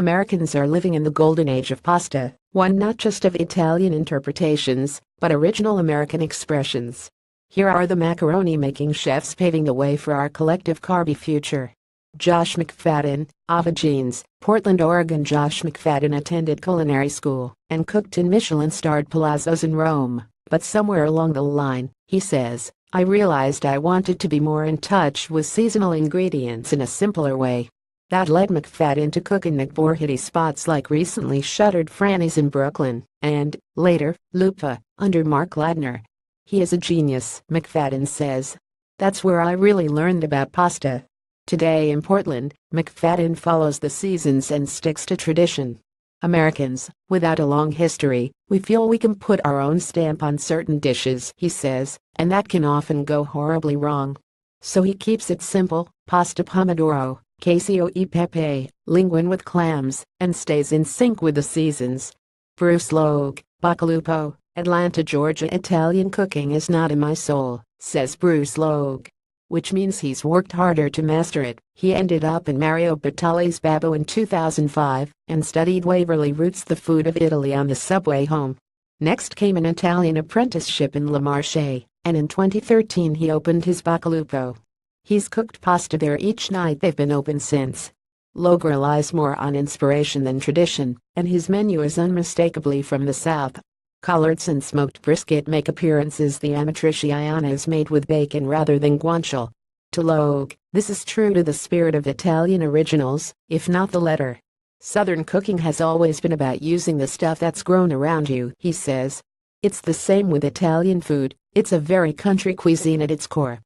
Americans are living in the golden age of pasta, one not just of Italian interpretations, but original American expressions. Here are the macaroni-making chefs paving the way for our collective carby future. Josh McFadden, Ava Jeans, Portland, Oregon. Josh McFadden attended culinary school and cooked in Michelin-starred palazzos in Rome, but somewhere along the line, he says, I realized I wanted to be more in touch with seasonal ingredients in a simpler way. That led McFadden to cook in McBourhitty spots like recently shuttered Franny's in Brooklyn, and, later, Lupa, under Mark Ladner. He is a genius, McFadden says. That's where I really learned about pasta. Today in Portland, McFadden follows the seasons and sticks to tradition. Americans, without a long history, we feel we can put our own stamp on certain dishes, he says, and that can often go horribly wrong. So he keeps it simple: pasta pomodoro, cacio e pepe, linguine with clams, and stays in sync with the seasons. Bruce Logue, Boccalupo, Atlanta, Georgia. Italian cooking is not in my soul, says Bruce Logue. Which means he's worked harder to master it. He ended up in Mario Batali's Babbo in 2005 and studied Waverly Roots, the food of Italy, on the subway home. Next came an Italian apprenticeship in Le Marché, and in 2013 he opened his Boccalupo. He's cooked pasta there each night they've been open since. Logue relies more on inspiration than tradition, and his menu is unmistakably from the South. Collards and smoked brisket make appearances. The amatriciana is made with bacon rather than guanciale. To Logue, this is true to the spirit of Italian originals, if not the letter. Southern cooking has always been about using the stuff that's grown around you, he says. It's the same with Italian food, it's a very country cuisine at its core.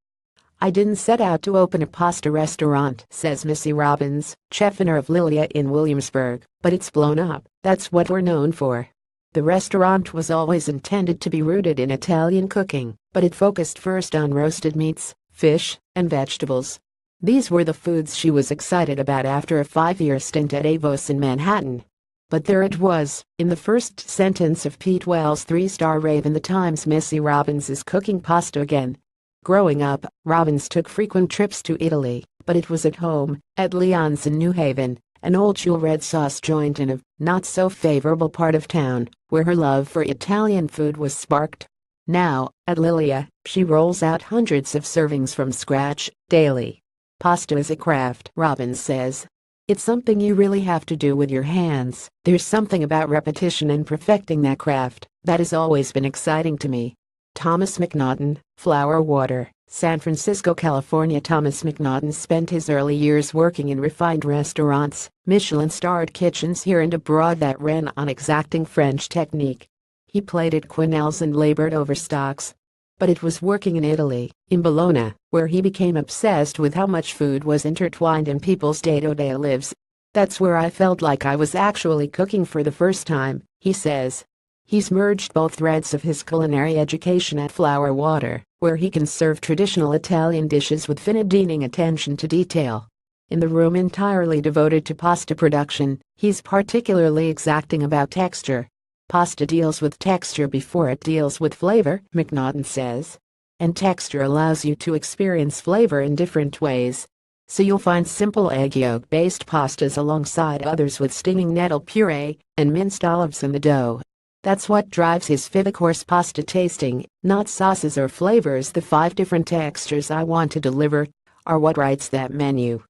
I didn't set out to open a pasta restaurant, says Missy Robbins, chef owner of Lilia in Williamsburg, but it's blown up. That's what we're known for. The restaurant was always intended to be rooted in Italian cooking, but it focused first on roasted meats, fish, and vegetables. These were the foods she was excited about after a 5-year stint at Avos in Manhattan. But there it was, in the first sentence of Pete Wells' 3-star rave in the Times. Missy Robbins is cooking pasta again. Growing up, Robbins took frequent trips to Italy, but it was at home, at Leon's in New Haven, an old Jewel red sauce joint in a not-so-favorable part of town, where her love for Italian food was sparked. Now, at Lilia, she rolls out hundreds of servings from scratch, daily. Pasta is a craft, Robbins says. It's something you really have to do with your hands. There's something about repetition and perfecting that craft that has always been exciting to me. Thomas McNaughton, Flower Water, San Francisco, California. Thomas McNaughton spent his early years working in refined restaurants, Michelin-starred kitchens here and abroad that ran on exacting French technique. He played at Quenelles and labored over stocks. But it was working in Italy, in Bologna, where he became obsessed with how much food was intertwined in people's day-to-day lives. That's where I felt like I was actually cooking for the first time, he says. He's merged both threads of his culinary education at Flower Water, where he can serve traditional Italian dishes with finadine attention to detail. In the room entirely devoted to pasta production, he's particularly exacting about texture. Pasta deals with texture before it deals with flavor, McNaughton says. And texture allows you to experience flavor in different ways. So you'll find simple egg yolk-based pastas alongside others with stinging nettle puree and minced olives in the dough. That's what drives his 5-course pasta tasting, not sauces or flavors. The 5 different textures I want to deliver are what writes that menu.